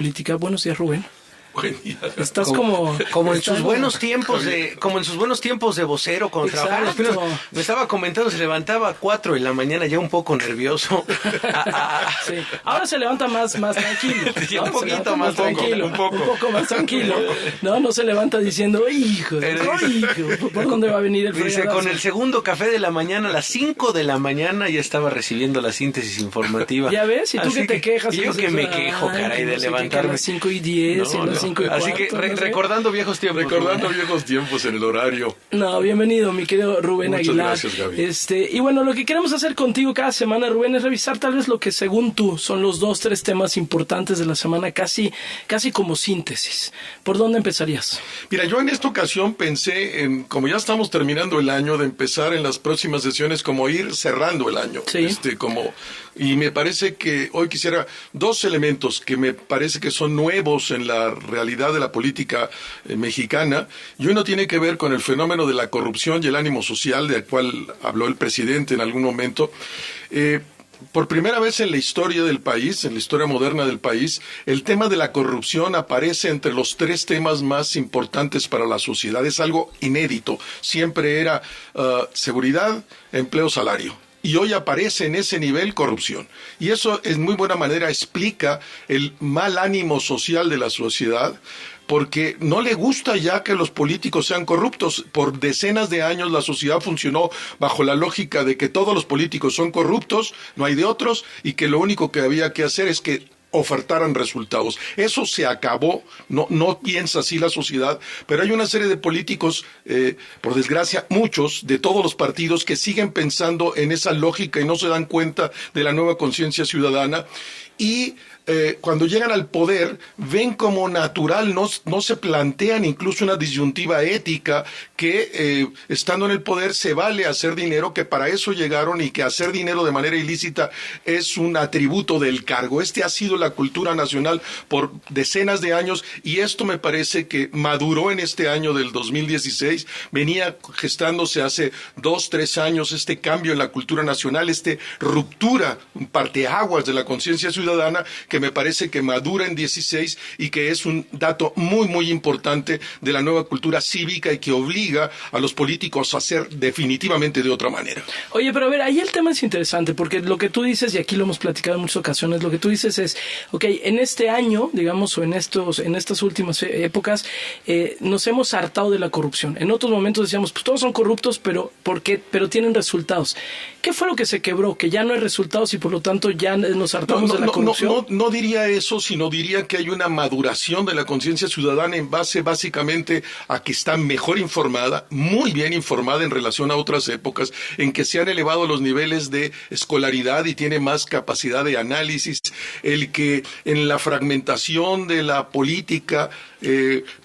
política. Buenos días, Rubén. Estás como en sus buenos tiempos de vocero cuando trabajaba en los Pinos. Me estaba comentando, se levantaba a 4 de la mañana ya un poco nervioso. Sí. Ahora se levanta más tranquilo. ¿No? Un poquito más tranquilo. Un poco más tranquilo. No se levanta diciendo, hijo, ¿por dónde va a venir el fregadazo? Dice, con el segundo café de la mañana, a las 5 de la mañana ya estaba recibiendo la síntesis informativa. Ya ves, y tú que te quejas. Yo que me quejo, caray, de levantarme. A las 5:10, 5:15. Así que recordando viejos tiempos. Recordando viejos tiempos en el horario. No, bienvenido, mi querido Rubén Aguilar. Muchas gracias, Gaby. Y bueno, lo que queremos hacer contigo cada semana, Rubén, es revisar tal vez lo que según tú son los 2-3 temas importantes de la semana, casi como síntesis. ¿Por dónde empezarías? Mira, yo en esta ocasión pensé en, como ya estamos terminando el año, de empezar en las próximas sesiones como ir cerrando el año. Sí. Y me parece que hoy quisiera 2 elementos que me parece que son nuevos en la realidad de la política mexicana, y uno tiene que ver con el fenómeno de la corrupción y el ánimo social, del cual habló el presidente en algún momento. Por primera vez en la historia del país, en la historia moderna del país, el tema de la corrupción aparece entre los 3 temas más importantes para la sociedad. Es algo inédito. Siempre era seguridad, empleo, salario. Y hoy aparece en ese nivel corrupción. Y eso en muy buena manera explica el mal ánimo social de la sociedad, porque no le gusta ya que los políticos sean corruptos. Por decenas de años la sociedad funcionó bajo la lógica de que todos los políticos son corruptos, no hay de otros, y que lo único que había que hacer es que ofertaran resultados. Eso se acabó, no piensa así la sociedad, pero hay una serie de políticos, por desgracia, muchos de todos los partidos que siguen pensando en esa lógica y no se dan cuenta de la nueva conciencia ciudadana. Y cuando llegan al poder, ven como natural, no se plantean incluso una disyuntiva ética que estando en el poder se vale hacer dinero, que para eso llegaron y que hacer dinero de manera ilícita es un atributo del cargo. Ha sido la cultura nacional por decenas de años y esto me parece que maduró en este año del 2016, venía gestándose hace 2-3 años este cambio en la cultura nacional, ruptura, un parteaguas de la conciencia ciudadana que me parece que madura en 16 y que es un dato muy, muy importante de la nueva cultura cívica y que obliga a los políticos a hacer definitivamente de otra manera. Oye, pero a ver, ahí el tema es interesante porque lo que tú dices, y aquí lo hemos platicado en muchas ocasiones, lo que tú dices es, en este año, digamos, o en estas últimas épocas, nos hemos hartado de la corrupción. En otros momentos decíamos, pues todos son corruptos, pero tienen resultados. ¿Qué fue lo que se quebró? Que ya no hay resultados y por lo tanto ya nos hartamos de la corrupción. No diría eso, sino diría que hay una maduración de la conciencia ciudadana en base básicamente a que está mejor informada, muy bien informada en relación a otras épocas, en que se han elevado los niveles de escolaridad y tiene más capacidad de análisis, el que en la fragmentación de la política,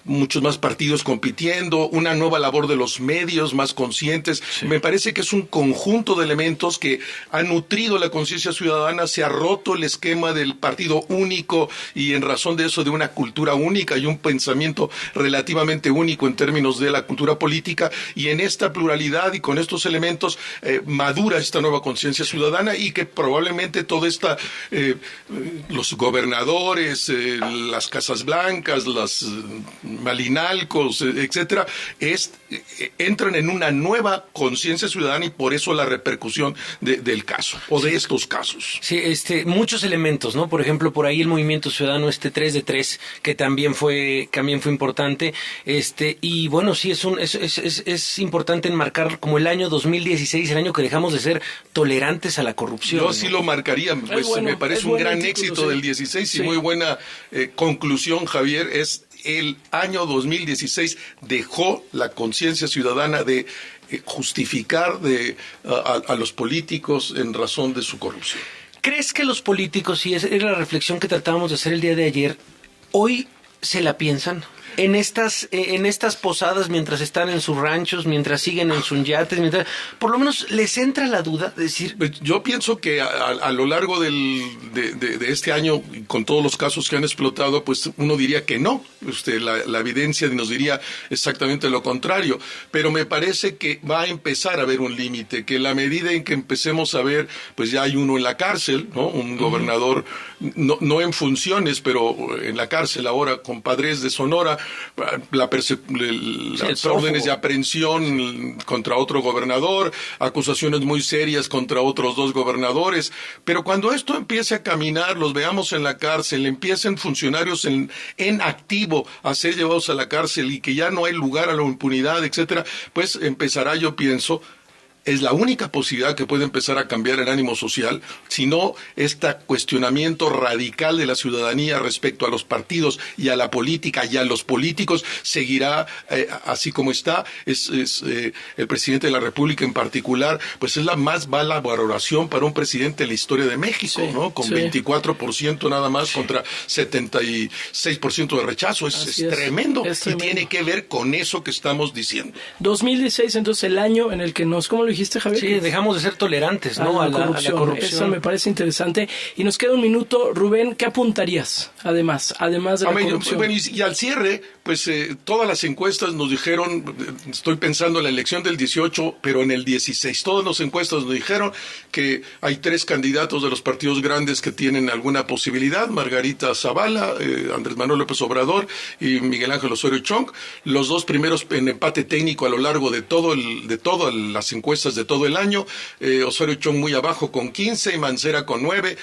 muchos más partidos compitiendo, una nueva labor de los medios más conscientes. Sí. Me parece que es un conjunto de elementos que han nutrido la conciencia ciudadana, se ha roto el esquema del partido único y en razón de eso de una cultura única y un pensamiento relativamente único en términos de la cultura política, y en esta pluralidad y con estos elementos madura esta nueva conciencia ciudadana y que probablemente toda esta, los gobernadores, las Casas Blancas, las Malinalcos, etcétera, entran en una nueva conciencia ciudadana y por eso la repercusión del caso o de estos casos. Sí, muchos elementos, ¿no? Por ejemplo, por ahí el movimiento ciudadano 3 de 3 que también fue importante, y bueno, sí es importante enmarcar como el año 2016, el año que dejamos de ser tolerantes a la corrupción. Yo sí lo marcaría, pues bueno, me parece un gran éxito del 16 y muy buena conclusión, Javier, el año 2016 dejó la conciencia ciudadana de justificar a los políticos en razón de su corrupción. ¿Crees que los políticos, y esa era la reflexión que tratábamos de hacer el día de ayer, hoy se la piensan? en estas posadas, mientras están en sus ranchos, mientras siguen en sus yates, por lo menos les entra la duda de decir... Yo pienso que a lo largo de este año, con todos los casos que han explotado, pues uno diría que no. La evidencia nos diría exactamente lo contrario. Pero me parece que va a empezar a haber un límite, que en la medida en que empecemos a ver, pues ya hay uno en la cárcel, ¿no? Un gobernador, no en funciones, pero en la cárcel ahora, con Padres de Sonora, las órdenes de aprehensión contra otro gobernador, acusaciones muy serias contra otros 2 gobernadores. Pero cuando esto empiece a caminar, los veamos en la cárcel, empiecen funcionarios en activo a ser llevados a la cárcel y que ya no hay lugar a la impunidad, etcétera, pues empezará, yo pienso, es la única posibilidad que puede empezar a cambiar el ánimo social, sino este cuestionamiento radical de la ciudadanía respecto a los partidos y a la política y a los políticos seguirá así como está. El presidente de la República en particular, pues es la más mala valoración para un presidente en la historia de México, sí, ¿no? Con 24% nada más contra 76% de rechazo. Es tremendo. Y tiene que ver con eso que estamos diciendo. 2016, entonces, el año en el que ¿cómo lo dijiste, Javier? Sí, dejamos de ser tolerantes, ¿no? A la corrupción. Eso me parece interesante. Y nos queda un minuto. Rubén, ¿qué apuntarías? Además de la corrupción. Bueno, y al cierre, pues todas las encuestas nos dijeron, estoy pensando en la elección del 18, pero en el 16, todas las encuestas nos dijeron que hay 3 candidatos de los partidos grandes que tienen alguna posibilidad: Margarita Zavala, Andrés Manuel López Obrador y Miguel Ángel Osorio Chong. Los 2 primeros en empate técnico a lo largo de todas las encuestas de todo el año. Osorio Chong muy abajo con 15 y Mancera con 9.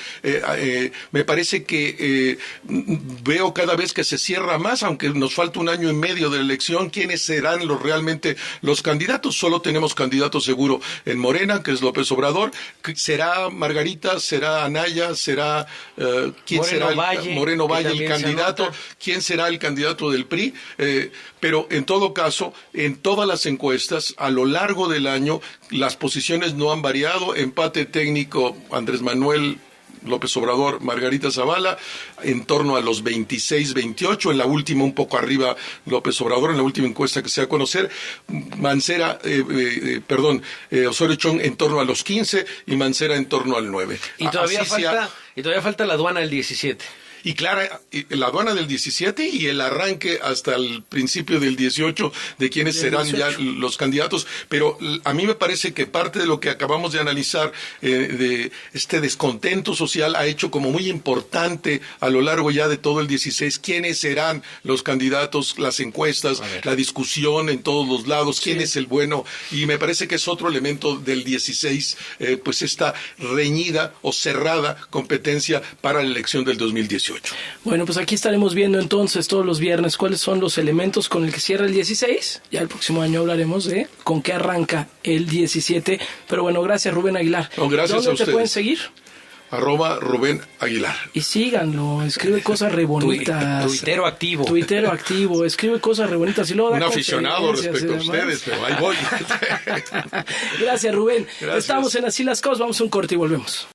Me parece que veo cada vez que se cierra más, aunque nos falta un año y medio de la elección, quiénes serán realmente los candidatos. Solo tenemos candidato seguro en Morena, que es López Obrador. ¿Será Margarita? ¿Será Anaya? ¿Será quién será Moreno Valle el candidato? ¿Quién será el candidato del PRI? Pero en todo caso, en todas las encuestas a lo largo del año las posiciones no han variado. Empate técnico Andrés Manuel López Obrador, Margarita Zavala, en torno a los 26-28, en la última un poco arriba López Obrador, en la última encuesta que se da a conocer. Mancera, Osorio Chong en torno a los 15 y Mancera en torno al 9. Y todavía falta la aduana del 17. Y claro, la aduana del 17 y el arranque hasta el principio del 18 de quiénes serán ya los candidatos. Pero a mí me parece que parte de lo que acabamos de analizar, de este descontento social, ha hecho como muy importante a lo largo ya de todo el 16 quiénes serán los candidatos, las encuestas, la discusión en todos los lados, quién es el bueno. Y me parece que es otro elemento del 16, pues esta reñida o cerrada competencia para la elección del 2018. Bueno, pues aquí estaremos viendo entonces todos los viernes cuáles son los elementos con el que cierra el 16. Ya el próximo año hablaremos de con qué arranca el 17. Pero bueno, gracias Rubén Aguilar. No, gracias ¿Dónde a ustedes. te pueden seguir? @Rubén Aguilar. Y síganlo, escribe cosas re bonitas. Tuitero activo, escribe cosas re bonitas. Y luego un aficionado respecto a ustedes, pero ahí voy. Gracias Rubén. Gracias. Estamos en Así las Cosas, vamos a un corte y volvemos.